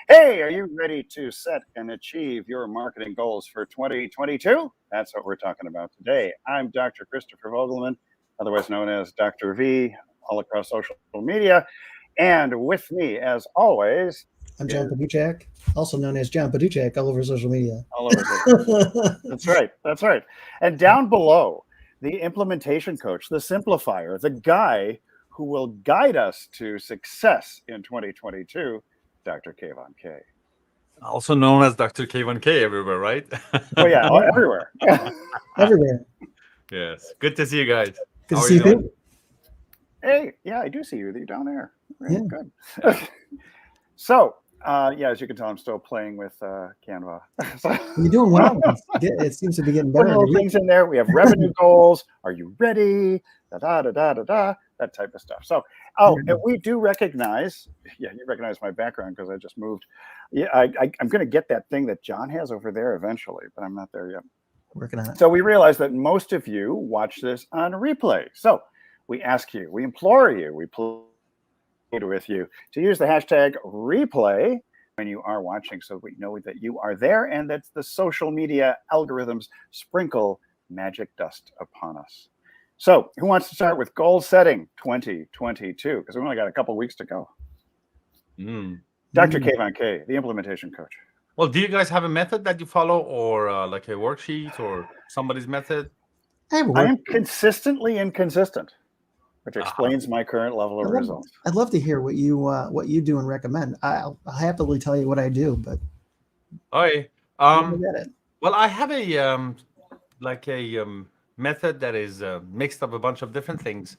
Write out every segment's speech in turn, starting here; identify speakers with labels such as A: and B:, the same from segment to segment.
A: Hey, are you ready to set and achieve your marketing goals for 2022? That's what we're talking about today. I'm Dr. Christopher Vogelmann, otherwise known as Dr. V, all across social media. And with me, as always,
B: I'm John Paduchak, also known as John Paduchak, all over social media.
A: All over social media. That's right. That's right. And down below, the implementation coach, the simplifier, the guy who will guide us to success in 2022, Dr. Kayvon K.
C: Also known as Dr. Kayvon K everywhere, right?
A: Oh, yeah, everywhere.
B: Everywhere.
C: Yes. Good to see you guys.
B: Good to see you too.
A: Hey, yeah, I do see you. You're down there. Very
B: Yeah.
A: good. So, as you can tell, I'm still playing with Canva.
B: You're doing well. It seems to be getting better.
A: Little things in there. We have revenue goals. Are you ready? That type of stuff. So, and we do recognize. Yeah, you recognize my background because I just moved. Yeah, I'm going to get that thing that John has over there eventually, but I'm not there yet.
B: Working on it.
A: So we realize that most of you watch this on replay. So we ask you, we implore you, we plead with you to use the hashtag replay when you are watching, so we know that you are there and that the social media algorithms sprinkle magic dust upon us. So who wants to start with goal setting 2022? Because we only got a couple weeks to go. Dr. Kayvon K, the implementation coach.
C: Well, do you guys have a method that you follow, or like a worksheet or somebody's method?
A: I am consistently inconsistent, which explains my current level of results.
B: I'd love to hear what you do and recommend. I'll happily tell you what I do, but
C: well, I have a method that is mixed up a bunch of different things.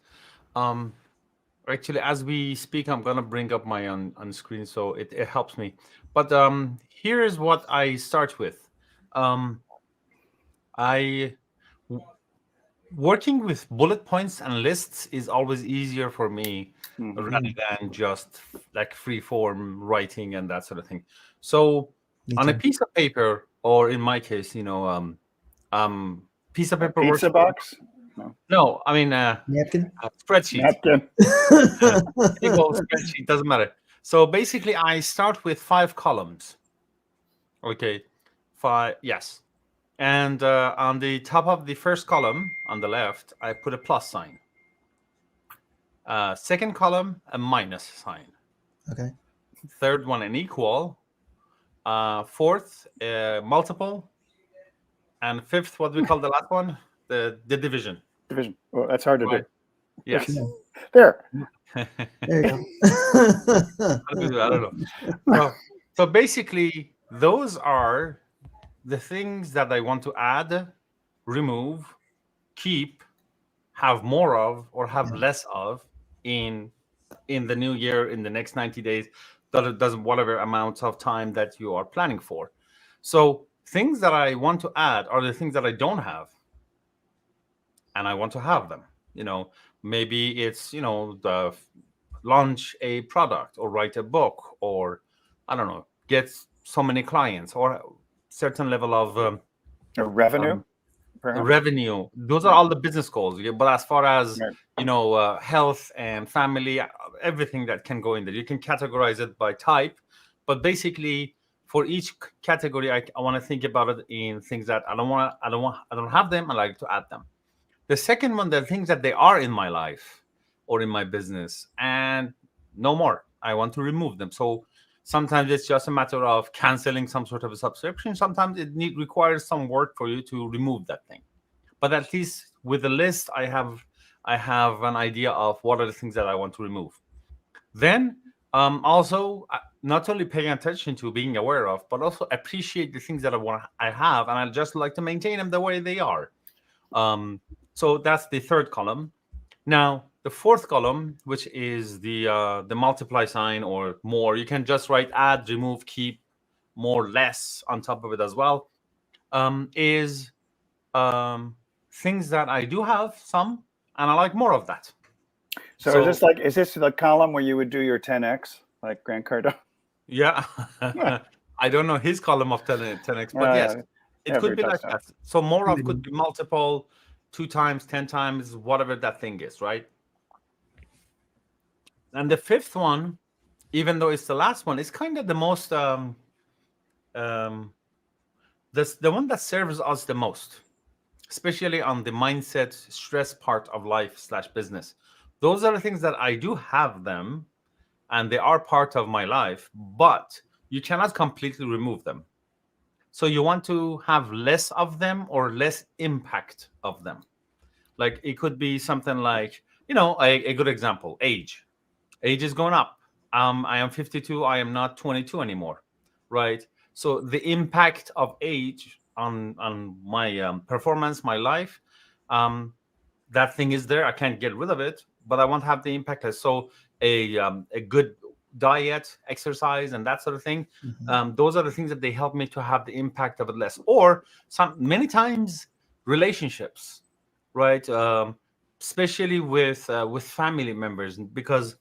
C: Actually, as we speak, I'm gonna bring up my on screen, so it helps me. But here is what I start with. Working with bullet points and lists is always easier for me rather than just like free form writing and that sort of thing. So on a piece of paper, or in my case, piece of paper.
A: Pizza box?
C: No, I mean
B: napkin.
C: Spreadsheet.
A: Napkin.
C: Big old spreadsheet, doesn't matter. So basically, I start with 5 columns. Okay, 5. Yes. And on the top of the first column on the left, I put a plus sign. Second column, a minus sign.
B: Okay.
C: Third one, an equal. Fourth, multiple. And fifth, what do we call the last one? The division.
A: Division. Well, that's hard to do.
C: Yes.
A: There.
B: There you go.
C: I don't know. So basically, those are the things that I want to add, remove, keep, have more of, or have less of in the new year, in the next 90 days, doesn't whatever amount of time that you are planning for. So things that I want to add are the things that I don't have, and I want to have them. Maybe it's the launch a product, or write a book, or I don't know, get so many clients, or certain level of
A: revenue.
C: Revenue. Those are all the business goals. But as far as health and family, everything that can go in there, you can categorize it by type. But basically, for each category, I want to think about it in things that I don't have them. I like to add them. The second one, the things that they are in my life or in my business, and no more. I want to remove them. So sometimes it's just a matter of canceling some sort of a subscription. Sometimes it requires some work for you to remove that thing. But at least with the list, I have an idea of what are the things that I want to remove. Then also not only paying attention to, being aware of, but also appreciate the things that I have, and I just like to maintain them the way they are. So that's the third column. Now, the fourth column, which is the multiply sign or more, you can just write add, remove, keep, more, less on top of it as well. Is things that I do have some, and I like more of that.
A: So is this the column where you would do your 10x like Grant Cardone?
C: Yeah. I don't know his column of 10x, but yes, it could be like that. So more of could be multiple, 2 times, 10 times, whatever that thing is, right? And the fifth one, even though it's the last one, is kind of the most the one that serves us the most, especially on the mindset stress part of life / business. Those are the things that I do have them, and they are part of my life, but you cannot completely remove them. So you want to have less of them or less impact of them. Like it could be something like, a good example, age. Age is going up. I am 52. I am not 22 anymore, right? So the impact of age on my performance, my life, that thing is there. I can't get rid of it, but I want to have the impact. So a good diet, exercise, and that sort of thing. Those are the things that they help me to have the impact of it less. Or many times relationships, right? Especially with family members, because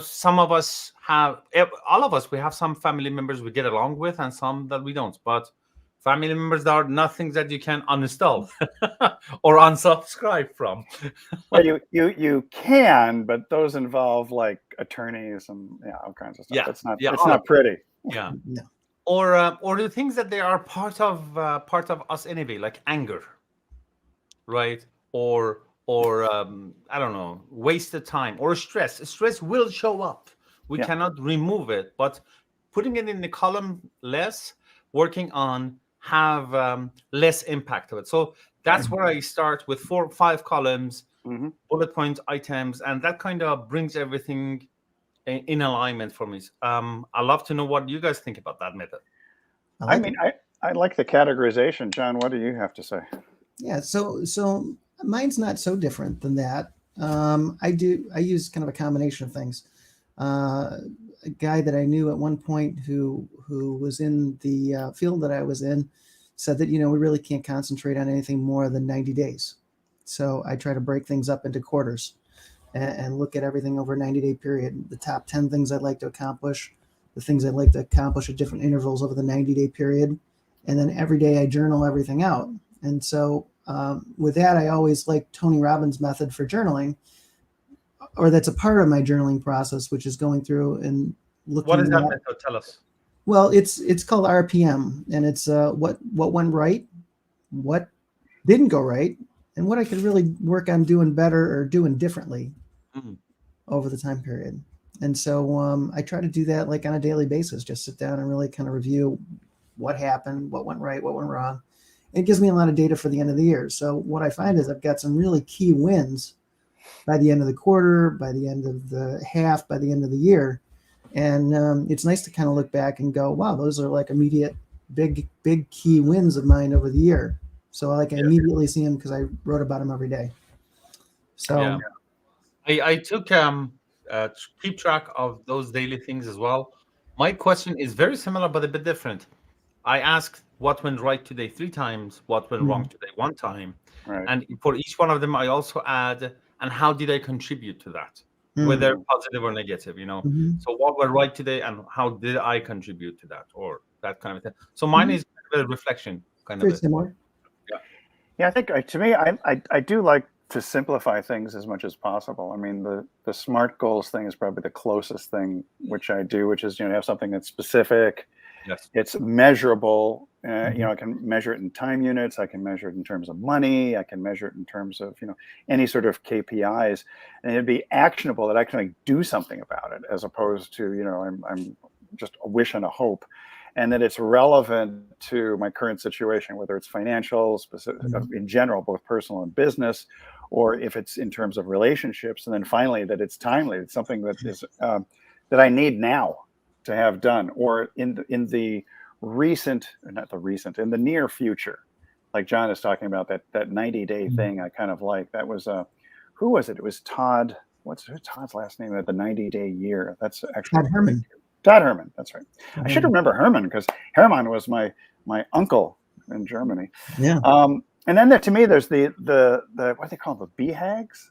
C: some of us have, all of us, we have some family members we get along with and some that we don't. But family members are not things that you can uninstall or unsubscribe from.
A: Well, you can, but those involve like attorneys and all kinds of stuff.
C: Yeah,
A: it's not pretty.
C: Yeah.
B: No.
C: Or the things that they are part of us anyway, like anger, right? Or I don't know, wasted time or stress. Stress will show up. We cannot remove it, but putting it in the column less, working on have less impact of it. So that's where I start with 4 or 5 columns, bullet point items, and that kind of brings everything in alignment for me. I'd love to know what you guys think about that method.
A: I like the categorization. John, what do you have to say?
B: Yeah, so mine's not so different than that. I use kind of a combination of things. A guy that I knew at one point who was in the field that I was in said that, we really can't concentrate on anything more than 90 days. So I try to break things up into quarters and look at everything over a 90-day period. The top 10 things I'd like to accomplish, the things I'd like to accomplish at different intervals over the 90-day period. And then every day I journal everything out. And so with that, I always like Tony Robbins' method for journaling, or that's a part of my journaling process, which is going through and looking.
C: What is that method? Tell us.
B: Well, it's called RPM, and it's what went right, what didn't go right, and what I could really work on doing better or doing differently over the time period. And so I try to do that like on a daily basis, just sit down and really kind of review what happened, what went right, what went wrong. It gives me a lot of data for the end of the year. So what I find is I've got some really key wins by the end of the quarter, by the end of the half, by the end of the year. And it's nice to kind of look back and go, wow, those are like immediate big key wins of mine over the year. So I immediately see them because I wrote about them every day. So
C: I took keep track of those daily things as well. My question is very similar, but a bit different. I asked what went right today 3 times, what went wrong today 1 time.
A: Right.
C: And for each one of them, I also add, and how did I contribute to that? Whether positive or negative, So what went right today and how did I contribute to that, or that kind of thing. So mine is kind of a reflection kind of.
B: Similar.
A: Yeah, I think to me, I do like to simplify things as much as possible. I mean, the SMART goals thing is probably the closest thing which I do, which is, have something that's specific.
C: Yes.
A: It's measurable. I can measure it in time units. I can measure it in terms of money. I can measure it in terms of, any sort of KPIs, and it'd be actionable that I can do something about it, as opposed to, I'm just a wish and a hope, and that it's relevant to my current situation, whether it's financial, specific, in general, both personal and business, or if it's in terms of relationships. And then finally, that it's timely. It's something that is that I need now to have done, or in the near future, like John is talking about, that 90-day thing. I kind of like that. Was who was it? It was Todd what's Todd's last name? The 90-day year. That's actually
B: Todd Herman.
A: Todd Herman. That's right. I should remember Herman because Herman was my uncle in Germany.
B: Yeah.
A: And then to me, there's the what do they call them? The BHAGs,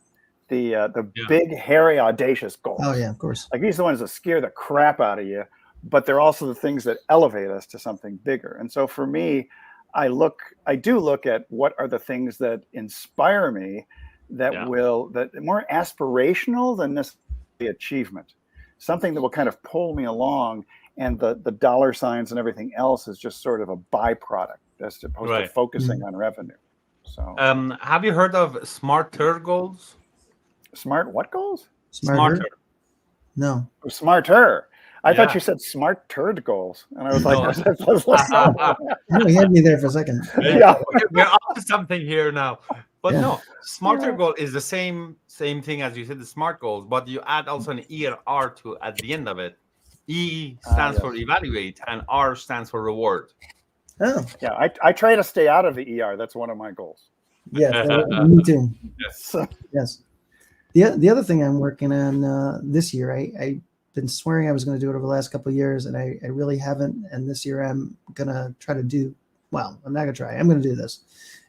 A: the big, hairy, audacious goals.
B: Oh yeah, of course.
A: Like these are the ones that scare the crap out of you, but they're also the things that elevate us to something bigger. And so for me, I do look at what are the things that inspire me, that more aspirational than necessarily achievement, something that will kind of pull me along, and the dollar signs and everything else is just sort of a byproduct as opposed to focusing on revenue. So,
C: have you heard of smarter goals?
A: Smart what goals?
B: Smarter? No.
A: Smarter. I thought you said smart turd goals, and I was like,
B: You had me there for a second.
C: We're up to something here now. But no, smarter goal is the same thing as you said, the smart goals, but you add also an E or R to at the end of it. E stands for evaluate, and R stands for reward.
B: Oh.
A: Yeah, I try to stay out of the ER. That's one of my goals.
B: Yeah, me too.
C: Yes.
B: Yes. The other thing I'm working on this year, I've been swearing I was going to do it over the last couple of years, and I really haven't. And this year I'm going to try to do, well, I'm not going to try. I'm going to do this.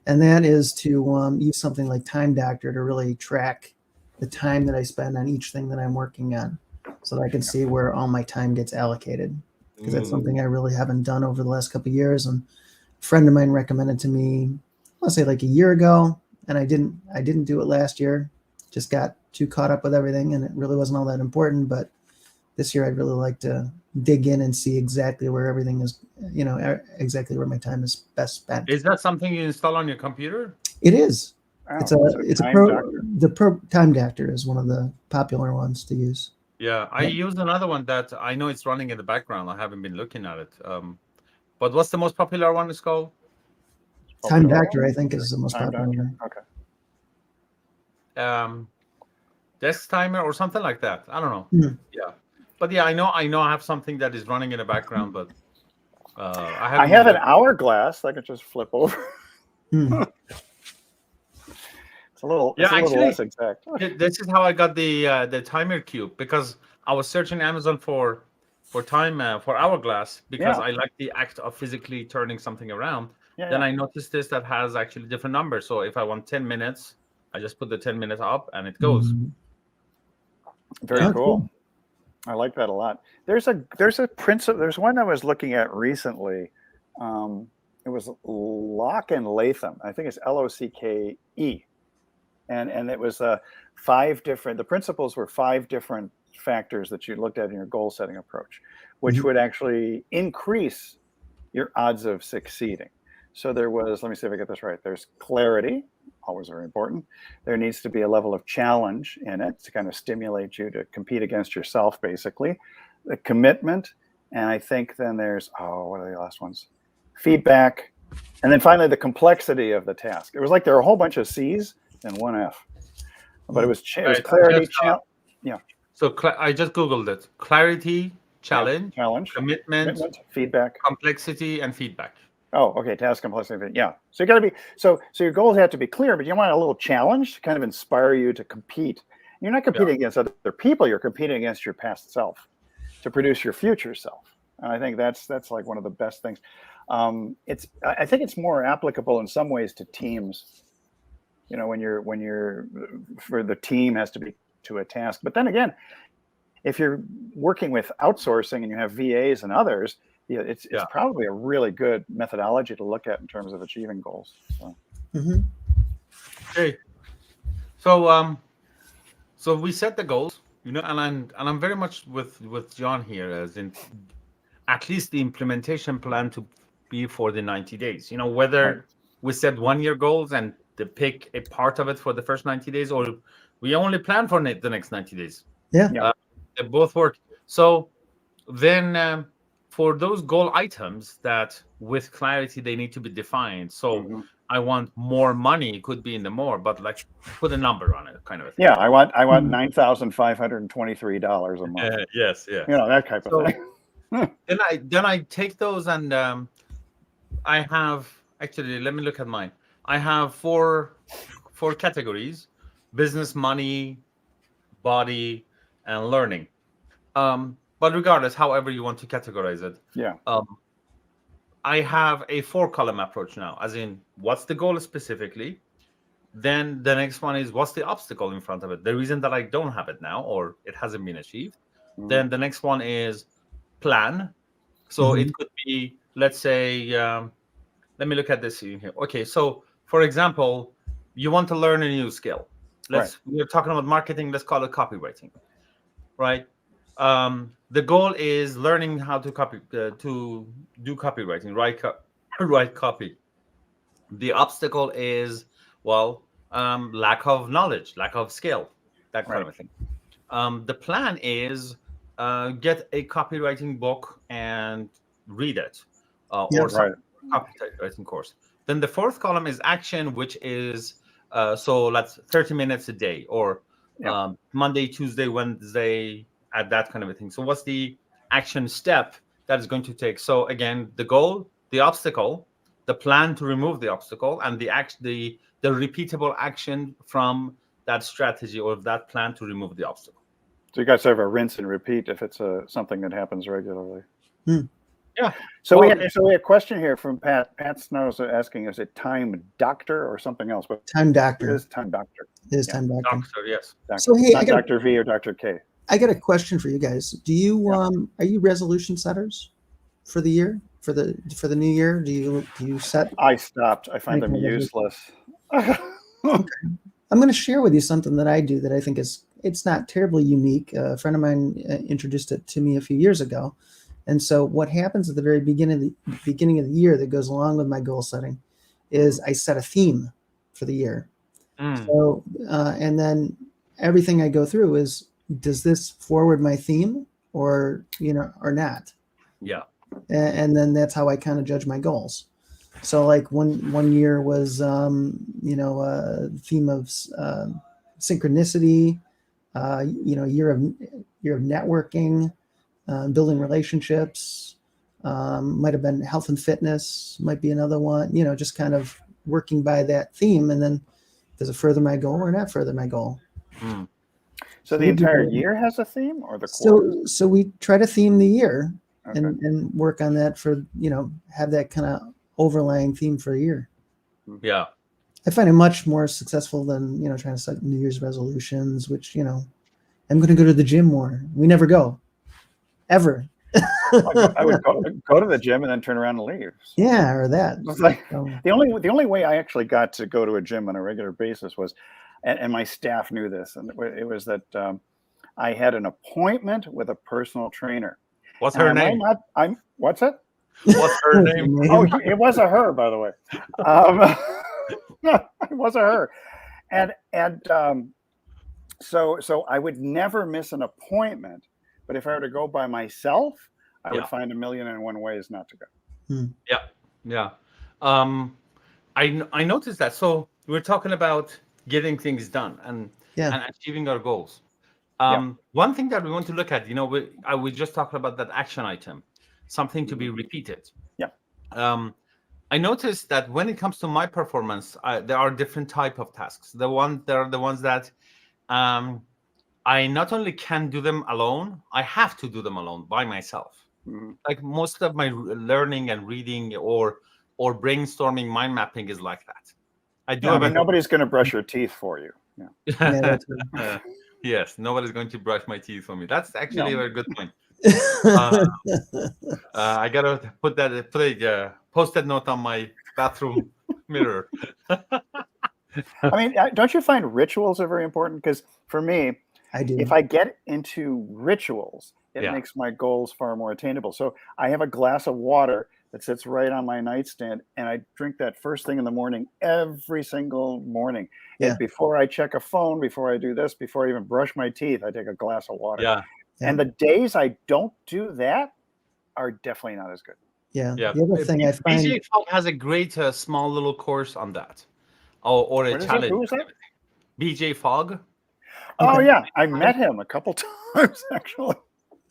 B: And that is to use something like Time Doctor to really track the time that I spend on each thing that I'm working on, so that I can see where all my time gets allocated. Because that's something I really haven't done over the last couple of years. And a friend of mine recommended to me, I'll say like a year ago, and I didn't do it last year. Just got too caught up with everything, and it really wasn't all that important. But this year, I'd really like to dig in and see exactly where everything is, exactly where my time is best spent.
C: Is that something you install on your computer?
B: It is.
A: Oh,
B: it's a pro Time Doctor is one of the popular ones to use.
C: Yeah, I use another one that I know it's running in the background. I haven't been looking at it. But what's the most popular one? It's called
B: Time Doctor, I think, is the most popular one.
A: Okay.
C: Desk timer or something like that. I don't know.
B: Mm-hmm.
C: Yeah, but I know I have something that is running in the background, but
A: I have an hourglass that I can just flip over.
B: Mm.
A: It's a little less exact.
C: This is how I got the timer cube, because I was searching Amazon for time for hourglass, because I like the act of physically turning something around. Then I noticed this that has actually different numbers. So if I want 10 minutes, I just put the 10 minutes up and it goes.
A: Very cool. I like that a lot. There's a principle. There's one I was looking at recently. It was Lock and Latham. I think it's LOCKE. And it was the principles were 5 different factors that you looked at in your goal setting approach, which would actually increase your odds of succeeding. So there was, let me see if I get this right. There's clarity, always very important. There needs to be a level of challenge in it to kind of stimulate you to compete against yourself, basically. The commitment, and I think then there's, what are the last ones? Feedback, and then finally the complexity of the task. It was like there were a whole bunch of C's and one F, but it was clarity,
C: So I just Googled it. Clarity, challenge, commitment,
A: feedback,
C: complexity, and feedback.
A: Oh, okay. Task complexity. Yeah. So you got to be, so your goals have to be clear, but you want a little challenge to kind of inspire you to compete. You're not competing against other people. You're competing against your past self to produce your future self. And I think that's like one of the best things. I think it's more applicable in some ways to teams. When you're for the team has to be to a task. But then again, if you're working with outsourcing and you have VAs and others, it's probably a really good methodology to look at in terms of achieving goals. So.
C: Okay. So we set the goals, and I'm very much with John here, as in at least the implementation plan to be for the 90 days. Whether we set 1-year goals and to pick a part of it for the first 90 days, or we only plan for the next 90 days.
B: Yeah.
C: They both work. So then for those goal items that with clarity, they need to be defined. So I want more money. It could be in the more, but like put a number on it, kind of a thing.
A: Yeah, I want $9,523 a month.
C: Yes, yeah.
A: That type of thing.
C: Then I take those and I have actually. Let me look at mine. I have four categories: business, money, body, and learning. But regardless, however you want to categorize it, I have a 4-column approach now, as in what's the goal specifically. Then the next one is what's the obstacle in front of it, the reason that I don't have it now or it hasn't been achieved. Then the next one is plan. So it could be, let's say, let me look at this in here. Okay, so for example, you want to learn a new skill. We're talking about marketing. Let's call it copywriting, right? The goal is learning how to to do copywriting, write copy. The obstacle is, well, lack of knowledge, lack of skill, that kind of thing. The plan is get a copywriting book and read it, or some copywriting course. Then the 4th column is action, which is so that's 30 minutes a day, or Monday, Tuesday, Wednesday, at that kind of a thing. So what's the action step that is going to take? So again, the goal, the obstacle, the plan to remove the obstacle, and the repeatable action from that strategy or that plan to remove the obstacle.
A: So you guys have a rinse and repeat if it's something that happens regularly.
C: Yeah.
A: So we have a question here from Pat. Pat Snow's asking, is it Time Doctor or something else? But
B: Time Doctor.
A: It is Time Doctor.
B: It is Time Doctor.
C: Doctor, yes.
A: Doctor.
B: So hey,
A: not Dr. V or Dr. K.
B: I got a question for you guys. Do you are you resolution setters for the year, for the new year? Do you set?
A: I stopped. I find them useless.
B: Okay. I'm going to share with you something that I do that I think it's not terribly unique. A friend of mine introduced it to me a few years ago. And so what happens at the very beginning of the year that goes along with my goal setting is I set a theme for the year. So and then everything I go through is, does this forward my theme or not? Yeah. And then that's how I kind of judge my goals. So like one year was a theme of synchronicity, year of networking, building relationships, might have been health and fitness, might be another one, just kind of working by that theme. And then does it further my goal or not further my goal?
A: So the entire year has a theme, or the quarter?
B: So we try to theme the year and work on that for, have that kind of overlying theme for a year.
C: Yeah.
B: I find it much more successful than, trying to set New Year's resolutions, which, I'm going to go to the gym more. We never go. Ever.
A: I would go to the gym and then turn around and leave.
B: Yeah, or that.
A: It's like, the only way I actually got to go to a gym on a regular basis was, and my staff knew this, and it was that I had an appointment with a personal trainer.
C: What's her name?
A: What's it?
C: What's her name?
A: Oh, it was a her, by the way. It was a her, and so I would never miss an appointment. But if I were to go by myself, I would find 1,000,001 ways not to go.
C: Yeah. I noticed that. So we're talking about getting things done and achieving our goals. One thing that we want to look at, we just talked about that action item, something to be repeated. I noticed that when it comes to my performance, there are different type of tasks. There are the ones that I not only can do them alone, I have to do them alone by myself. Like most of my learning and reading or brainstorming, mind mapping is like that.
A: Nobody's going to brush your teeth for you.
C: Yes, nobody's going to brush my teeth for me. That's actually a very good point. I gotta put a post-it note on my bathroom mirror.
A: I mean, don't you find rituals are very important? Because for me,
B: I do.
A: If I get into rituals, it makes my goals far more attainable. So I have a glass of water that sits right on my nightstand, and I drink that first thing in the morning every single morning. And before I check a phone, before I do this, before I even brush my teeth, I take a glass of water. And the days I don't do that are definitely not as good.
B: The other thing I find,
C: BJ Fogg has a great small little course on that, or a challenge.
A: Who is that?
C: BJ Fogg.
A: Oh yeah, I met him a couple times actually.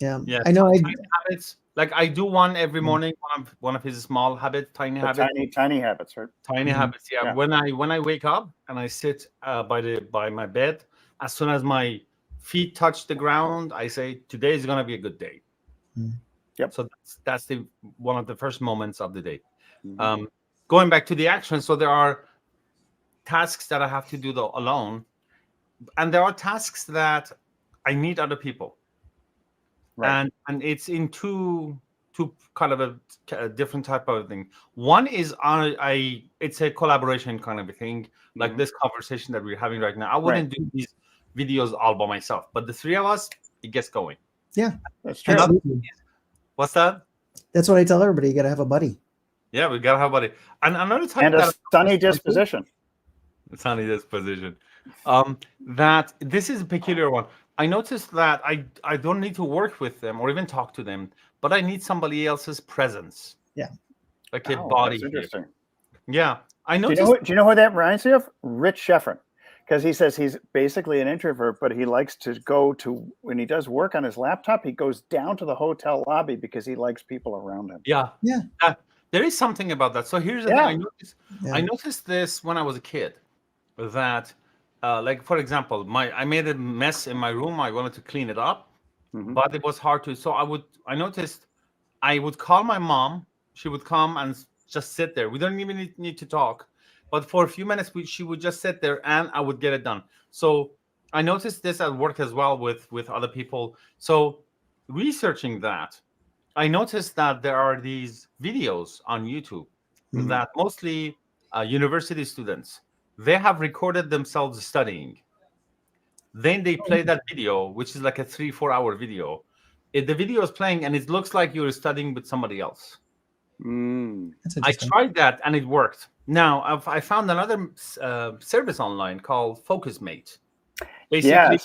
B: Yeah. I know.
C: Habits. Like I do one every morning. One of his small habits, tiny habits.
A: Tiny habits, right?
C: Tiny habits. Yeah. When I wake up and I sit by my bed, as soon as my feet touch the ground, I say today is going to be a good day.
A: Yep.
C: So that's one of the first moments of the day.
A: Mm-hmm.
C: Going back to the action, so there are tasks that I have to do alone, and there are tasks that I need other people.
A: Right.
C: And it's in two kind of a different type of thing. One is it's a collaboration kind of a thing, like
A: Mhm.
C: this conversation that we're having right now. I wouldn't do these videos all by myself, but the three of us, it gets going.
B: Yeah,
A: that's true.
C: What's that?
B: That's what I tell everybody. You got to have a buddy.
C: Yeah, we gotta have a buddy. And another type
A: And a sunny disposition.
C: Sunny disposition. That this is a peculiar one. I noticed that I don't need to work with them or even talk to them, but I need somebody else's presence.
B: Yeah.
C: Like a body.
A: That's interesting.
C: Yeah. I noticed.
A: Do you know who that reminds me of? Rich Sheffrin. Because he says he's basically an introvert, but he likes to go to, when he does work on his laptop, he goes down to the hotel lobby because he likes people around him.
C: Yeah.
B: Yeah.
C: There is something about that. So here's the thing. I noticed this when I was a kid, that like, for example, I made a mess in my room. I wanted to clean it up, but it was hard to. So I noticed I would call my mom. She would come and just sit there. We don't even need to talk. But for a few minutes, she would just sit there and I would get it done. So I noticed this at work as well with other people. So researching that, I noticed that there are these videos on YouTube that mostly university students, they have recorded themselves studying. Then they play that video, which is like a 3-4 hour video. The video is playing and it looks like you're studying with somebody else. I tried that and it worked. Now I found another service online called FocusMate. Basically,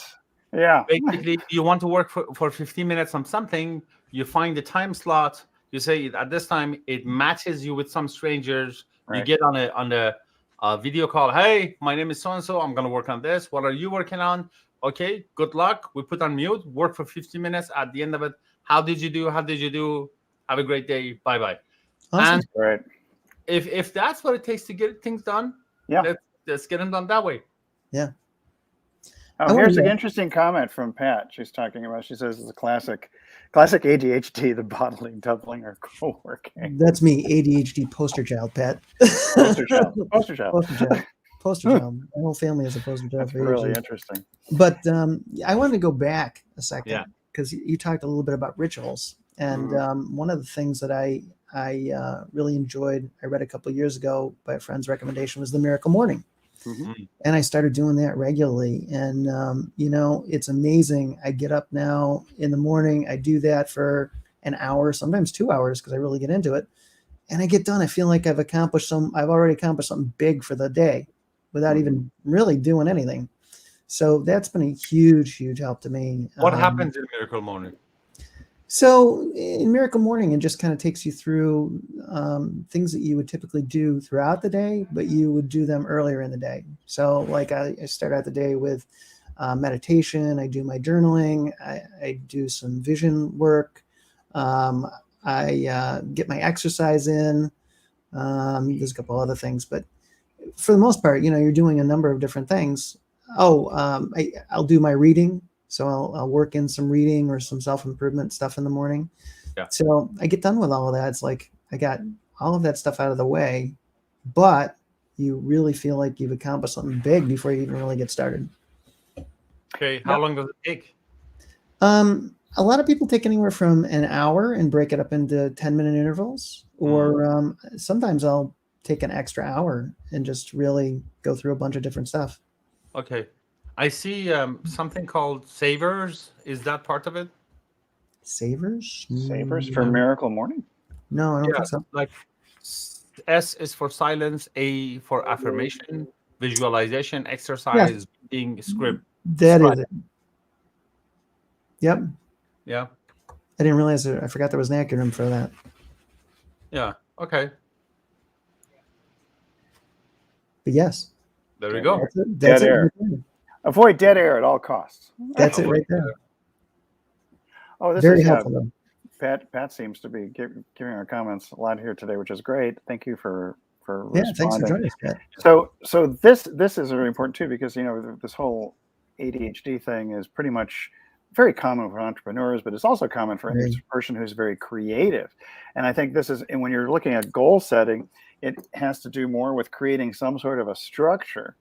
C: basically, you want to work for 15 minutes on something. You find the time slot. You say at this time it matches you with some strangers. Right. You get on a video call. Hey, my name is so and so. I'm going to work on this. What are you working on? Okay, good luck. We put on mute. Work for 15 minutes. At the end of it, how did you do? How did you do? Have a great day. Bye bye.
B: Awesome.
A: And
C: if that's what it takes to get things done, let's get them done that way.
B: Yeah.
A: Oh, here's an interesting comment from Pat. She's talking about. She says it's a classic ADHD, the bottling, doubling, or co-working.
B: That's me, ADHD poster child, Pat.
A: Poster child. Poster child.
B: Poster child. My whole family is a poster child.
A: That's really interesting.
B: But I wanted to go back a second because you talked a little bit about rituals, and one of the things that I really enjoyed, I read a couple of years ago by a friend's recommendation, was the Miracle Morning. And I started doing that regularly. And, it's amazing. I get up now in the morning. I do that for an hour, sometimes 2 hours, because I really get into it. And I get done. I feel like I've already accomplished something big for the day without even really doing anything. So that's been a huge, huge help to me.
C: What happens in Miracle Morning?
B: So in Miracle Morning, it just kind of takes you through things that you would typically do throughout the day, but you would do them earlier in the day. So like I start out the day with meditation. I do my journaling. I do some vision work. I get my exercise in. There's a couple other things, but for the most part, you're doing a number of different things. I'll do my reading. So I'll work in some reading or some self-improvement stuff in the morning. Yeah. So I get done with all of that. It's like I got all of that stuff out of the way, but you really feel like you've accomplished something big before you even really get started.
C: Okay. How long does it take?
B: A lot of people take anywhere from an hour and break it up into 10-minute intervals, or sometimes I'll take an extra hour and just really go through a bunch of different stuff.
C: Okay. I see something called Savers. Is that part of it?
B: Savers?
A: Savers for Miracle Morning?
B: No, I don't think so.
C: Like S is for silence, A for affirmation, visualization, exercise, reading, script.
B: That is it. Yep.
C: Yeah.
B: I didn't realize I forgot there was an acronym for that.
C: Yeah. Okay.
B: But yes.
C: There we go.
B: That's
A: dead air. Avoid dead air at all costs.
B: That's it right there.
A: Oh, this
B: very
A: is
B: helpful.
A: Pat seems to be giving our comments a lot here today, which is great. Thank you for
B: responding. Thanks for joining us, Pat.
A: So this is really important too, because this whole ADHD thing is pretty much very common for entrepreneurs, but it's also common for any
B: Right.
A: person who's very creative. And I think this is, and when you're looking at goal setting, it has to do more with creating some sort of a structure.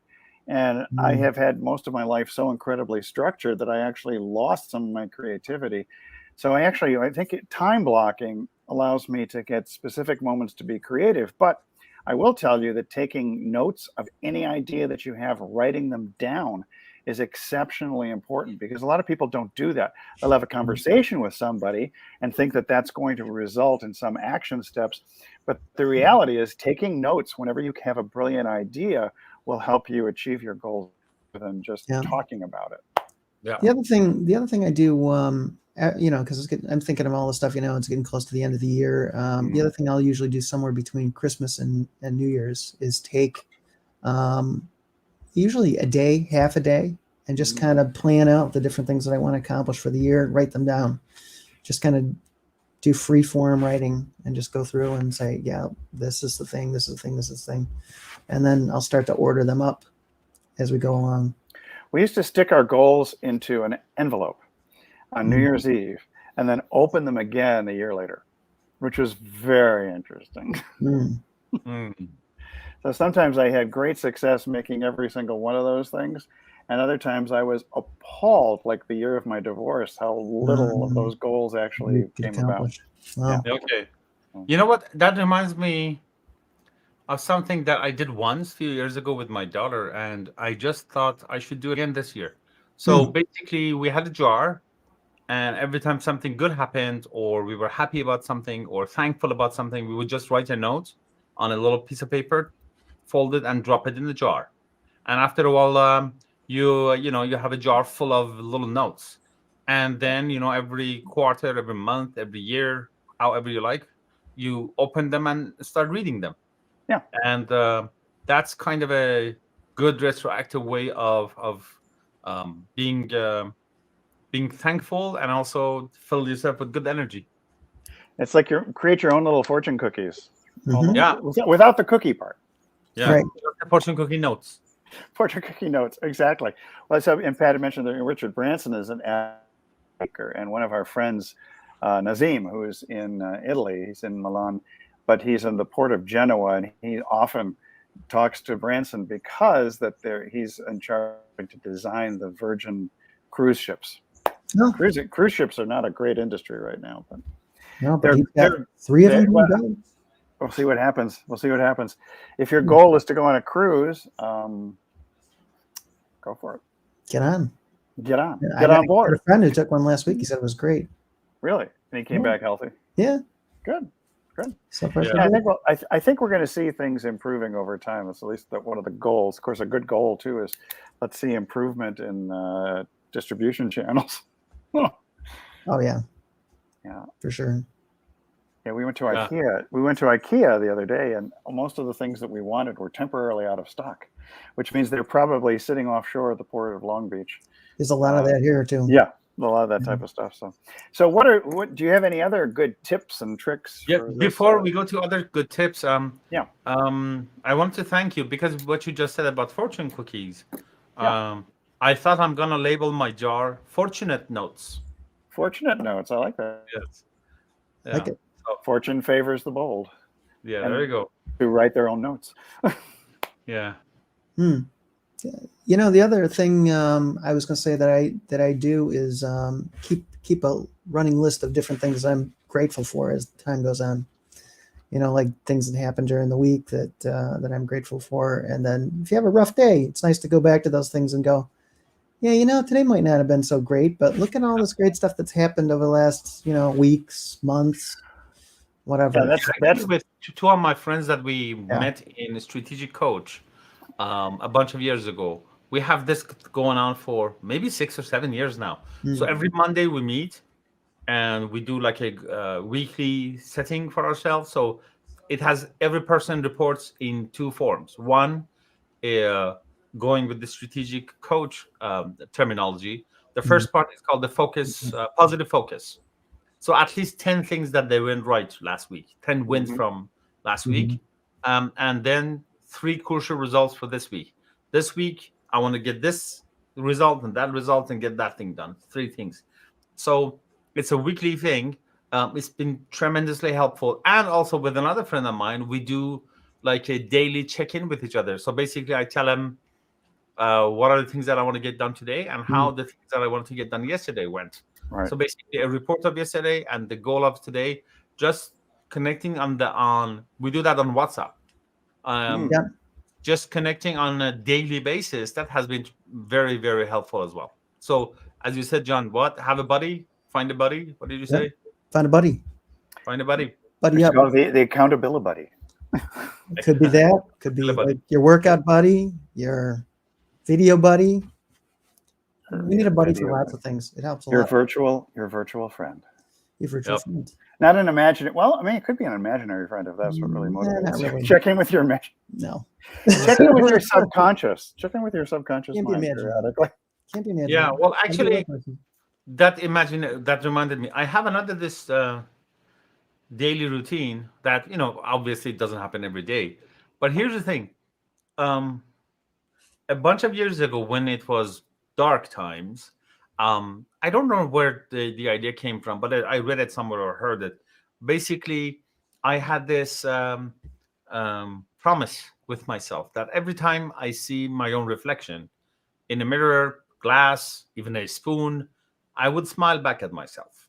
A: And I have had most of my life so incredibly structured that I actually lost some of my creativity. So I think time blocking allows me to get specific moments to be creative. But I will tell you that taking notes of any idea that you have, writing them down, is exceptionally important, because a lot of people don't do that. They'll have a conversation with somebody and think that that's going to result in some action steps. But the reality is, taking notes whenever you have a brilliant idea will help you achieve your goals rather than just talking about it.
C: Yeah.
B: The other thing I do, because I'm thinking of all the stuff, it's getting close to the end of the year. The other thing I'll usually do somewhere between Christmas and New Year's is take usually a day, half a day, and just kind of plan out the different things that I want to accomplish for the year, write them down, just kind of do free form writing and just go through and say, yeah, this is the thing, this is the thing, this is the thing. And then I'll start to order them up as we go along.
A: We used to stick our goals into an envelope on New Year's Eve and then open them again a year later, which was very interesting. So sometimes I had great success making every single one of those things. And other times I was appalled, like the year of my divorce, how little of those goals actually came about.
B: Wow.
C: Yeah. Okay. You know what? That reminds me of something that I did once a few years ago with my daughter, and I just thought I should do it again this year. So basically, we had a jar, and every time something good happened, or we were happy about something, or thankful about something, we would just write a note on a little piece of paper, fold it, and drop it in the jar. And after a while, you have a jar full of little notes, and then every quarter, every month, every year, however you like, you open them and start reading them.
A: Yeah.
C: And that's kind of a good retroactive way of being thankful, and also fill yourself with good energy.
A: It's like you create your own little fortune cookies.
C: Yeah.
A: Without the cookie part.
C: Yeah.
B: Right.
C: Fortune cookie notes.
A: Fortune cookie notes, exactly. Well, so, and Pat had mentioned that Richard Branson is an maker, and one of our friends, Nazim, who is in Italy, he's in Milan, but he's in the port of Genoa, and he often talks to Branson because he's in charge to design the Virgin cruise ships.
B: No.
A: Cruise ships are not a great industry right now, but
B: he's got 3 of them.
A: We'll see what happens. If your goal is to go on a cruise, go for it.
B: Get on.
A: Get on
B: I
A: board.
B: had a friend who took one last week. He said it was great.
A: Really? And he came back healthy?
B: Yeah.
A: Good.
B: So
A: I think we're going to see things improving over time. That's at least one of the goals. Of course, a good goal, too, is let's see improvement in distribution channels.
B: Oh, yeah.
A: Yeah.
B: For sure.
A: Yeah, we went to IKEA. We went to IKEA the other day, and most of the things that we wanted were temporarily out of stock, which means they're probably sitting offshore at the port of Long Beach.
B: There's a lot of that here too.
A: Yeah, a lot of that type of stuff. So what do you have any other good tips and tricks?
C: Yeah. Before we go to other good tips, I want to thank you, because what you just said about fortune cookies. I thought I'm gonna label my jar Fortunate Notes.
A: Fortunate Notes. I like that.
C: Yes.
B: Yeah. Like it.
A: Fortune favors the bold.
C: Yeah, there you go.
A: Who write their own notes.
C: Yeah.
B: The other thing I was going to say that I do is keep a running list of different things I'm grateful for as time goes on. Like things that happen during the week that I'm grateful for. And then if you have a rough day, it's nice to go back to those things and go, yeah, today might not have been so great, but look at all this great stuff that's happened over the last, weeks, months, whatever.
C: Yeah, that's with two of my friends that we met in a strategic coach a bunch of years ago. We have this going on for maybe 6 or 7 years now. So every Monday we meet and we do like a weekly setting for ourselves. So it has every person reports in 2 forms. One, going with the strategic coach terminology. The first part is called the focus, positive focus. So at least 10 things that they went right last week, 10 wins from last week. And then 3 crucial results for this week. This week, I want to get this result and that result and get that thing done. 3 things. So it's a weekly thing. It's been tremendously helpful. And also with another friend of mine, we do like a daily check-in with each other. So basically I tell him what are the things that I want to get done today and how the things that I wanted to get done yesterday went.
A: Right.
C: So basically a report of yesterday and the goal of today, just connecting on we do that on WhatsApp. Just connecting on a daily basis, that has been very, very helpful as well. So as you said, John, have a buddy, find a buddy. What did you say?
B: Find a buddy.
C: Find a buddy.
B: Buddy up.
A: The accountability buddy.
B: Could be that. Could be like your workout buddy, your video buddy. You need a buddy for lots of things. It helps a lot.
A: Your virtual friend.
B: Your virtual friend.
A: Not an imaginary. Well, I mean, it could be an imaginary friend if that's what really motivates you. Really. Check in with your
B: No.
A: Check in with your subconscious. Check in with your subconscious
B: Can't
A: mind
B: be
A: periodically.
B: Can't be imaginary.
C: Yeah. Well, actually, that reminded me. I have another daily routine that obviously it doesn't happen every day. But here's the thing. A bunch of years ago, when it was dark times. I don't know where the idea came from, but I read it somewhere or heard it. Basically, I had this promise with myself that every time I see my own reflection in a mirror, glass, even a spoon, I would smile back at myself.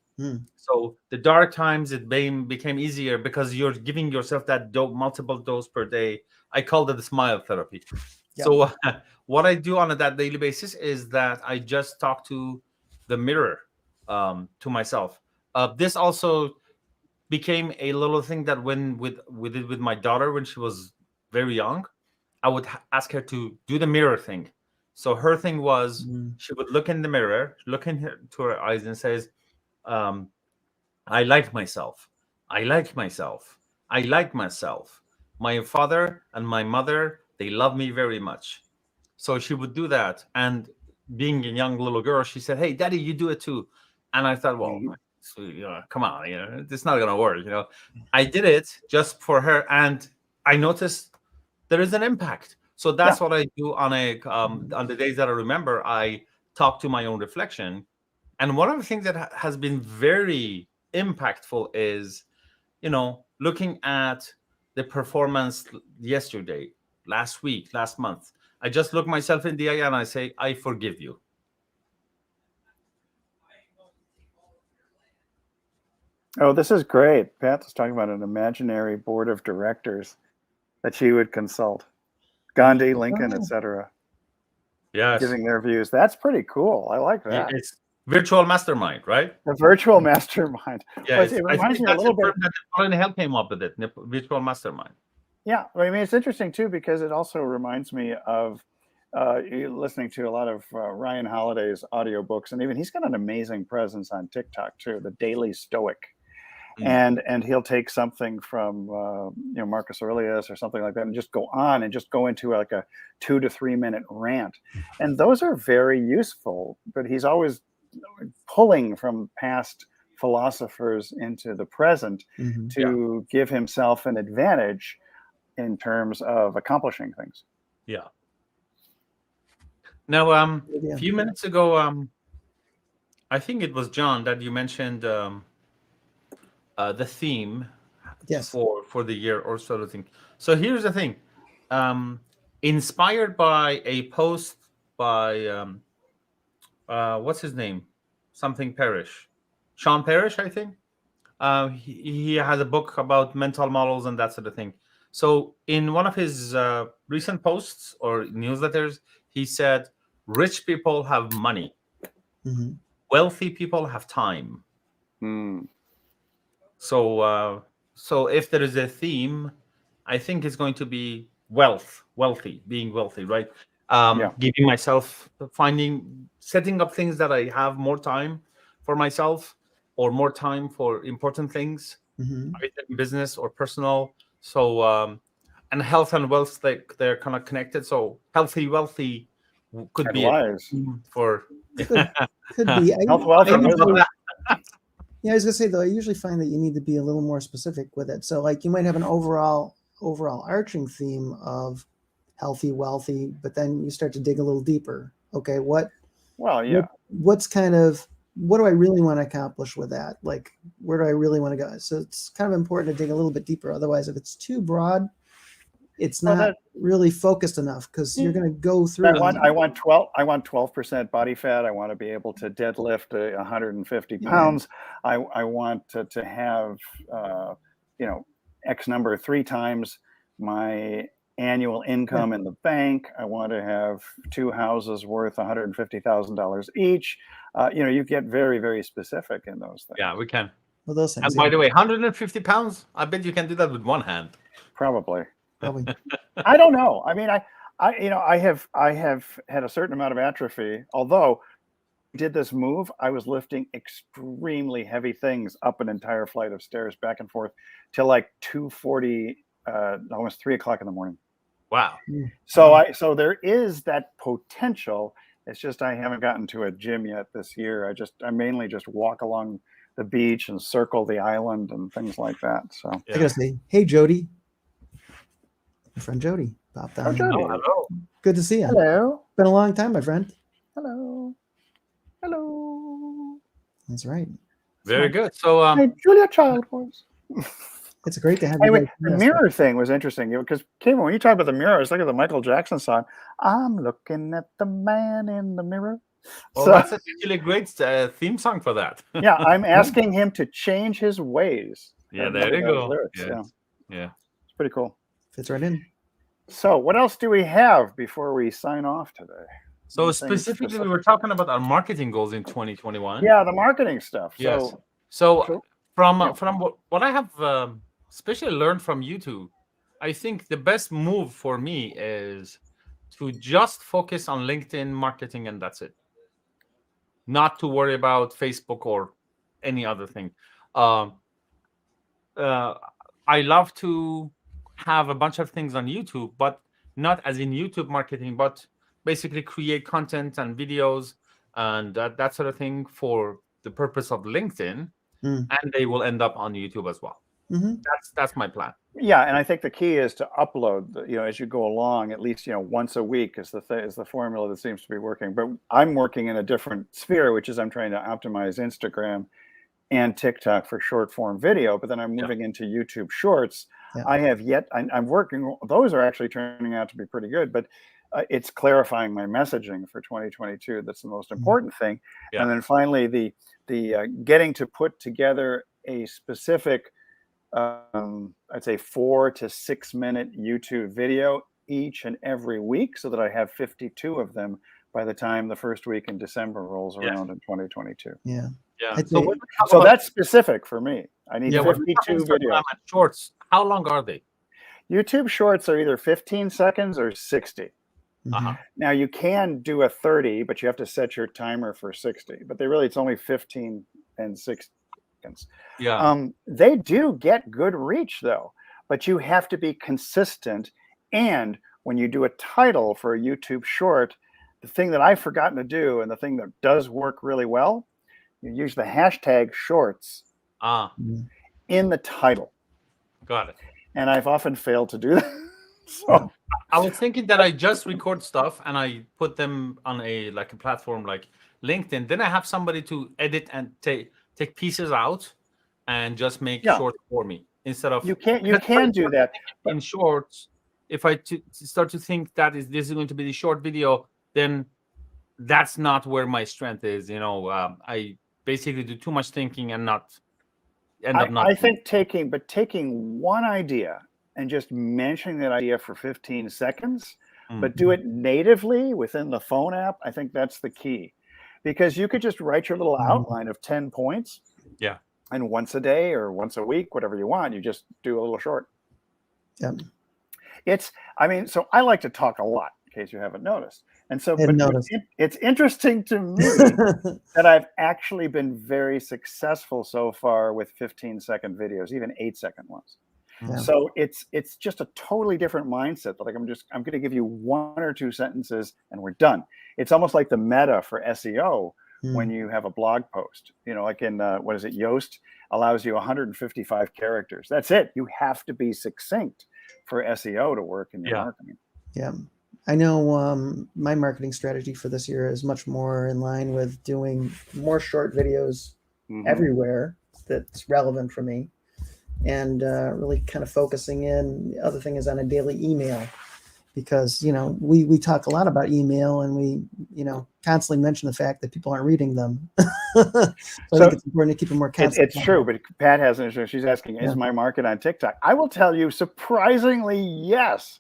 C: So the dark times, it became easier because you're giving yourself that multiple dose per day. I called it the smile therapy. Yeah. So what I do on that daily basis is that I just talk to the mirror to myself. This also became a little thing that when with my daughter when she was very young, I would ask her to do the mirror thing. So her thing was she would look in the mirror, look into her eyes and says, I like myself. I like myself. I like myself. My father and my mother, they love me very much. So she would do that. And being a young little girl, she said, hey, Daddy, you do it too. And I thought, well, come on, it's not going to work. I did it just for her. And I noticed there is an impact. So that's what I do on the days that I remember. I talk to my own reflection. And one of the things that has been very impactful is, looking at the performance yesterday, last week, last month. I just look myself in the eye and I say, I forgive you.
A: Oh, this is great. Pat was talking about an imaginary board of directors that she would consult. Gandhi, Lincoln, etc.
C: Yes.
A: Giving their views. That's pretty cool. I like that.
C: It's virtual mastermind, right?
A: The virtual mastermind.
C: Yeah,
A: it reminds me a little bit.
C: That help came up with it. Virtual mastermind.
A: Yeah, I mean, it's interesting too because it also reminds me of listening to a lot of Ryan Holiday's audiobooks, and even he's got an amazing presence on TikTok too. The Daily Stoic, and he'll take something from Marcus Aurelius or something like that, and just go on and just go into like a 2 to 3 minute rant, and those are very useful. But he's always pulling from past philosophers into the present to give himself an advantage in terms of accomplishing things.
C: Yeah. Now, a few minutes ago, I think it was John that you mentioned the theme for the year or sort of thing. So here's the thing. Inspired by a post by what's his name? Something Parrish. Sean Parrish, I think. He has a book about mental models and that sort of thing. So in one of his recent posts or newsletters, he said, rich people have money. Wealthy people have time. So if there is a theme, I think it's going to be being wealthy, right? Giving myself, setting up things that I have more time for myself or more time for important things, either in business or personal. So, and health and wealth, they're kind of connected. So healthy, wealthy could
A: and
C: be
A: wise.
B: Could be.
A: Health, wealth, and wisdom.
B: Yeah, I was gonna say though, I usually find that you need to be a little more specific with it. So like you might have an overall arching theme of healthy, wealthy, but then you start to dig a little deeper. Okay, what
A: Well, yeah.
B: What do I really want to accomplish with that? Like, where do I really want to go? So it's kind of important to dig a little bit deeper. Otherwise, if it's too broad, it's not really focused enough, because you're going to go through.
A: I want 12% body fat. I want to be able to deadlift 150 pounds. I want to have X number 3 times my annual income in the bank. I want to have 2 houses worth $150,000 each. You get very, very specific in those things.
C: Yeah, we can.
B: Well, those things.
C: And by the way, 150 pounds, I bet you can do that with one hand.
A: Probably.
B: I
A: don't know. I mean, I have had a certain amount of atrophy. Although I did this move, I was lifting extremely heavy things up an entire flight of stairs back and forth till like 2:40, almost 3 o'clock in the morning.
C: Wow.
A: So there is that potential. It's just I haven't gotten to a gym yet this year. I mainly just walk along the beach and circle the island and things like that. So
B: I gotta say, hey Jody, my friend Jody popped on.
C: Hello.
B: Good to see you.
A: Hello.
B: Been a long time, my friend.
A: Hello.
B: That's right.
C: Very good. So,
A: Julia Child voice.
B: It's great to have you.
A: Anyway, the mirror thing was interesting because Kayvon, when you talk about the mirror, it's like the Michael Jackson song. I'm looking at the man in the mirror.
C: Well, that's actually a great theme song for that.
A: Yeah, I'm asking him to change his ways.
C: Yeah, there you go. Yeah,
A: it's pretty cool.
B: Fits right in.
A: So, what else do we have before we sign off today?
C: So specifically, we were talking about our marketing goals in 2021.
A: Yeah, the marketing stuff.
C: Yes. So from what I have especially learned from YouTube, I think the best move for me is to just focus on LinkedIn marketing, and that's it. Not to worry about Facebook or any other thing. I love to have a bunch of things on YouTube, but not as in YouTube marketing, but basically create content and videos and that sort of thing for the purpose of LinkedIn, and they will end up on YouTube as well. That's my plan.
A: Yeah, and I think the key is to upload, as you go along, at least once a week is the formula that seems to be working. But I'm working in a different sphere, which is I'm trying to optimize Instagram and TikTok for short form video. But then I'm moving into YouTube Shorts. Yeah. I'm working. Those are actually turning out to be pretty good, but it's clarifying my messaging for 2022. That's the most important thing. Yeah. And then finally, the getting to put together a specific, I'd say 4 to 6 minute YouTube video each and every week, so that I have 52 of them by the time the first week in December rolls around in 2022.
B: Yeah.
C: Yeah.
A: So that's specific for me. I need 52 videos.
C: Shorts. How long are they?
A: YouTube Shorts are either 15 seconds or 60. Now you can do a 30, but you have to set your timer for 60. But it's only 15 and 6 seconds.
C: Yeah.
A: They do get good reach though, but you have to be consistent. And when you do a title for a YouTube short, the thing that I've forgotten to do, and the thing that does work really well, you use the hashtag shorts in the title.
C: Got it.
A: And I've often failed to do that. So
C: I was thinking that I just record stuff and I put them on a platform like LinkedIn. Then I have somebody to edit and take pieces out and just make shorts for me instead of
A: you can do that
C: in shorts. If I start to think that this is going to be the short video, then that's not where my strength is. I basically do too much thinking and not end up not.
A: I think taking one idea and just mentioning that idea for 15 seconds, but do it natively within the phone app. I think that's the key, because you could just write your little outline of 10 points.
C: Yeah.
A: And once a day or once a week, whatever you want, you just do a little short.
B: Yeah.
A: So I like to talk a lot, in case you haven't noticed. And so it's interesting to me that I've actually been very successful so far with 15-second videos, even 8-second ones. Yeah. So it's just a totally different mindset. Like I'm going to give you 1 or 2 sentences and we're done. It's almost like the meta for SEO when you have a blog post. Like in Yoast allows you 155 characters. That's it. You have to be succinct for SEO to work in your marketing.
B: Yeah. I know my marketing strategy for this year is much more in line with doing more short videos everywhere that's relevant for me, and really kind of focusing in. The other thing is on a daily email, because we talk a lot about email, and we constantly mention the fact that people aren't reading them. So I think it's important to keep them more constant.
A: It's true, but Pat has an issue. She's asking, is my market on TikTok? I will tell you, surprisingly, yes.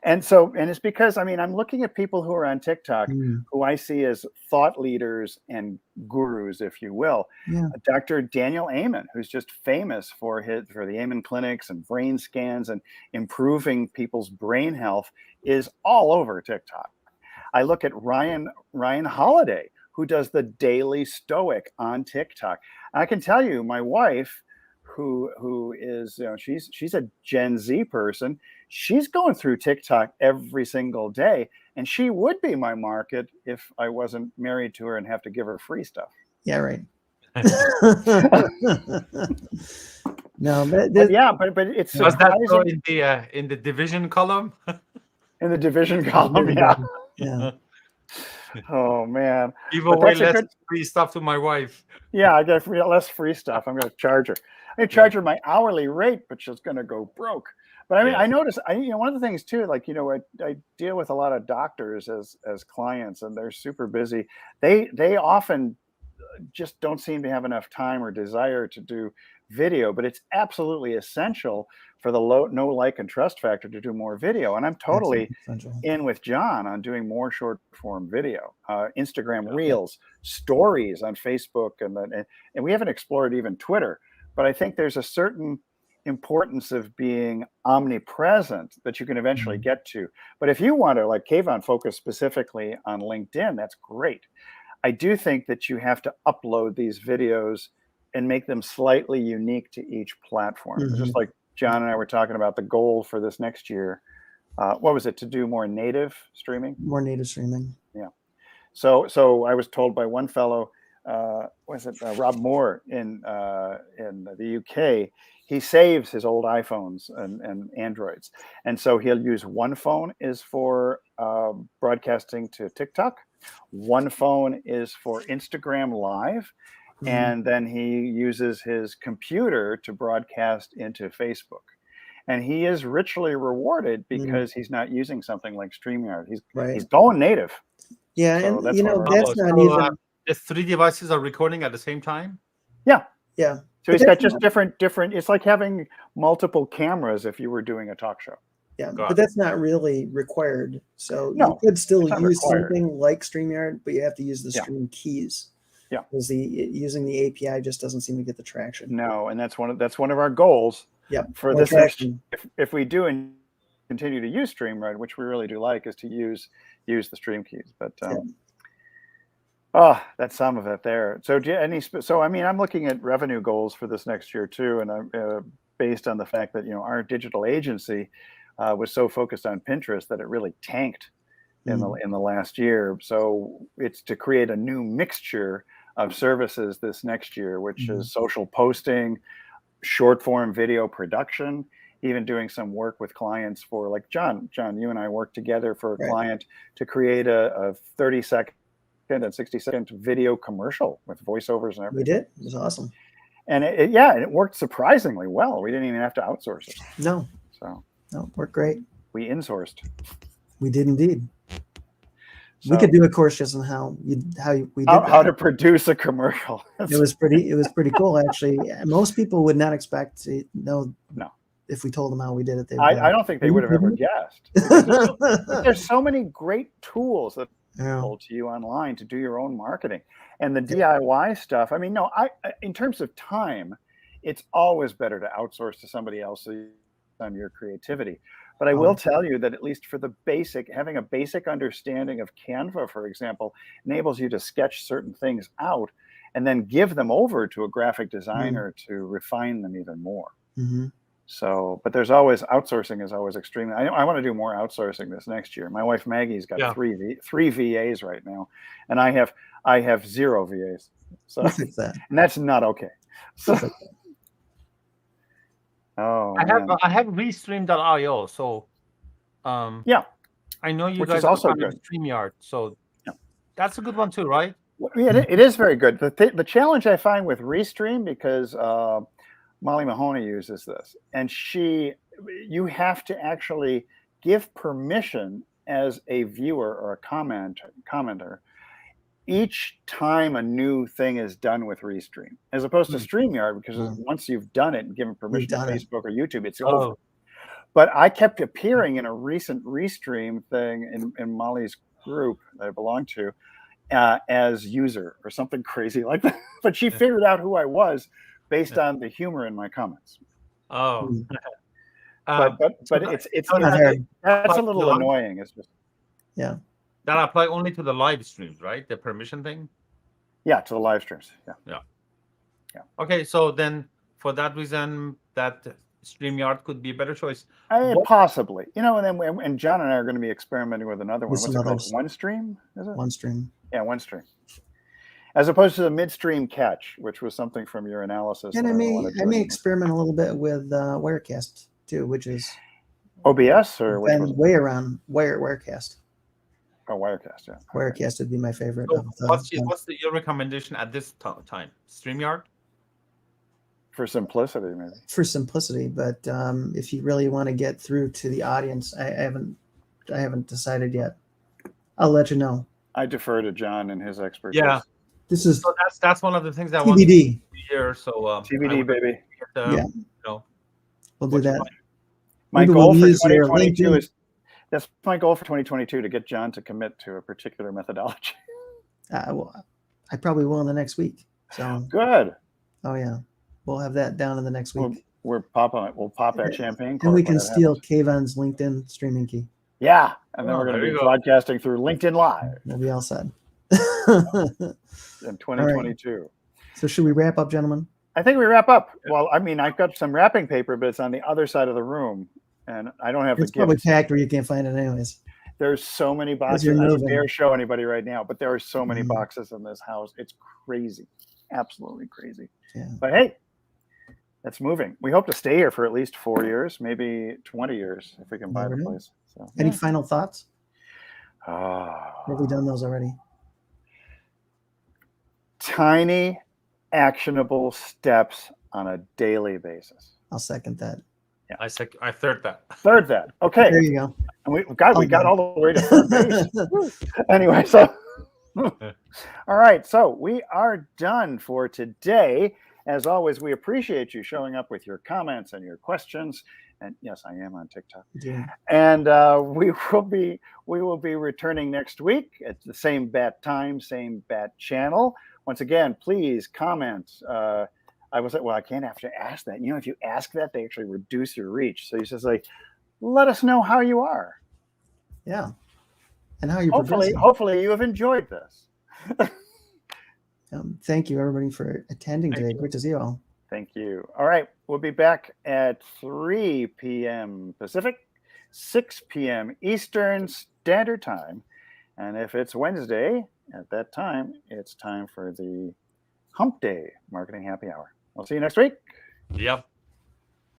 A: And it's because, I'm looking at people who are on TikTok who I see as thought leaders and gurus, if you will.
B: Yeah.
A: Dr. Daniel Amen, who's just famous for the Amen clinics and brain scans and improving people's brain health, is all over TikTok. I look at Ryan Holiday, who does the Daily Stoic on TikTok. I can tell you, my wife, who is, she's a Gen Z person, she's going through TikTok every single day, and she would be my market if I wasn't married to her and have to give her free stuff.
B: Yeah, right. No, but
A: it's
C: was that in the division column?
A: In the division column,
B: yeah.
A: Oh man,
C: give away less free stuff to my wife.
A: Yeah, I get less free stuff. I'm going to charge her. I charge her my hourly rate, but she's going to go broke. But I notice, one of the things too, like, I deal with a lot of doctors as clients, and they're super busy. They often just don't seem to have enough time or desire to do video, but it's absolutely essential for the know, like, and trust factor to do more video. And I'm totally in with John on doing more short form video, Instagram Reels, stories on Facebook, and we haven't explored even Twitter. But I think there's a certain importance of being omnipresent that you can eventually get to. But if you want to, like Kayvon, focus specifically on LinkedIn, that's great. I do think that you have to upload these videos and make them slightly unique to each platform. Just like John and I were talking about the goal for this next year. What was it? To do more native streaming?
B: More native streaming.
A: Yeah. So I was told by one fellow, Rob Moore in the UK, he saves his old iPhones and Androids. And so he'll use one phone is for broadcasting to TikTok. One phone is for Instagram Live. And then he uses his computer to broadcast into Facebook. And he is richly rewarded because he's not using something like StreamYard. He's going native.
B: Yeah,
A: so
B: and
A: that's
B: not even...
C: the 3 devices are recording at the same time?
B: Yeah.
A: So he's got just different. It's like having multiple cameras if you were doing a talk show.
B: Yeah, but that's not really required. So you could still use something like StreamYard, but you have to use the stream keys.
A: Yeah,
B: because using the API just doesn't seem to get the traction.
A: No, and that's one of our goals.
B: Yeah,
A: for this next, if we do and continue to use StreamYard, which we really do like, is to use the stream keys. But that's some of it there. So do you I'm looking at revenue goals for this next year too, and I'm based on the fact that our digital agency was so focused on Pinterest that it really tanked in the last year. So it's to create a new mixture of services this next year, which is social posting, short form video production, even doing some work with clients for, like John, you and I worked together for a client to create a 30-second and 60-second video commercial with voiceovers and everything.
B: We did. It was awesome.
A: And it worked surprisingly well. We didn't even have to outsource it.
B: No, it worked great.
A: We insourced.
B: We did indeed. So, we could do a course just on how to
A: produce a commercial.
B: It was pretty cool, actually. Most people would not expect to know. No. If we told them how we did it,
A: I don't think they would have ever guessed. There's so many great tools that to you online to do your own marketing, and the DIY stuff. In terms of time, it's always better to outsource to somebody else on your creativity. But I will tell you that at least for having a basic understanding of Canva, for example, enables you to sketch certain things out and then give them over to a graphic designer to refine them even more. So, but there's always outsourcing is always extremely. I want to do more outsourcing this next year. My wife Maggie's got three VAs right now, and I have 0 VAs. So, and that's not okay. So,
C: I have Restream.io. So, I know you
A: Which
C: guys
A: is also
C: are on
A: good.
C: StreamYard, so
A: Yeah.
C: that's a good one too, right?
A: Yeah, it is very good. The challenge I find with Restream, because Molly Mahoney uses this, and you have to actually give permission as a viewer or a commenter each time a new thing is done with Restream, as opposed to StreamYard, because once you've done it and given permission to Facebook or YouTube, it's over. But I kept appearing in a recent Restream thing in Molly's group that I belong to as user or something crazy like that. But she figured out who I was based on the humor in my comments.
C: Oh.
A: But
C: So
A: it's
C: that-
A: that's a little annoying. It's just
B: Yeah.
C: that apply only to the live streams, right? The permission thing.
A: Yeah, to the live streams. Yeah.
C: Okay, so then for that reason, that StreamYard could be a better choice.
A: Possibly, and John and I are going to be experimenting with another one.
B: With
A: What's
B: some
A: it called?
B: others.
A: OneStream, is it?
B: OneStream.
A: Yeah, OneStream. As opposed to the midstream catch, which was something from your analysis.
B: And I may experiment a little bit with Wirecast too, which is
A: OBS or which
B: been
A: was
B: way around Wirecast.
A: Oh, Wirecast, yeah.
B: Wirecast would be my favorite.
C: So what's your recommendation at this time? StreamYard?
A: For simplicity, maybe.
B: For simplicity, but if you really want to get through to the audience, I haven't decided yet. I'll let you know.
A: I defer to John and his expertise.
C: Yeah,
B: this is
C: so that's one of the things I
B: TBD.
C: want to hear. So
A: TBD, baby.
B: Yeah, we'll do that.
A: My
B: Maybe
A: goal
B: we'll
A: for
B: use your
A: 2022
B: LinkedIn.
A: that's my goal for 2022, to get John to commit to a particular methodology.
B: Well, I probably will in the next week. So
A: Good.
B: Oh yeah, we'll have that down in the next week.
A: We'll pop that champagne.
B: And we can steal Kayvon's LinkedIn streaming key.
A: Yeah, and then we're going to be broadcasting through LinkedIn Live.
B: We'll be all set.
A: In 2022.
B: Right. So should we wrap up, gentlemen?
A: I think we wrap up. Well, I mean, I've got some wrapping paper, but it's on the other side of the room, and I don't have
B: It's
A: the
B: probably
A: gifts.
B: packed where you can't find it anyways.
A: There's so many boxes. I don't dare show anybody right now, but there are so many boxes in this house. It's crazy. Absolutely crazy.
B: Yeah.
A: But hey, that's moving. We hope to stay here for at least 4 years, maybe 20 years if we can buy the place. So,
B: Any final thoughts?
A: Have
B: we done those already?
A: Tiny, actionable steps on a daily basis.
B: I'll second that.
C: Yeah, I third that.
A: Third that. Okay.
B: There you go.
A: And we got all the way to third base. Anyway, so all right, so we are done for today. As always, we appreciate you showing up with your comments and your questions. And yes, I am on TikTok.
B: Yeah.
A: And we will be returning next week at the same bat time, same bat channel. Once again, please comment. I was like, well, I can't have to ask that. If you ask that, they actually reduce your reach. So you just like, let us know how you are.
B: Yeah. And how you're
A: hopefully you have enjoyed this.
B: Thank you, everybody, for attending today. Great to see you all.
A: Thank you. All right. We'll be back at 3 p.m. Pacific, 6 p.m. Eastern Standard Time. And if it's Wednesday, at that time, it's time for the Hump Day Marketing Happy Hour. We'll see you next week.
C: Yep.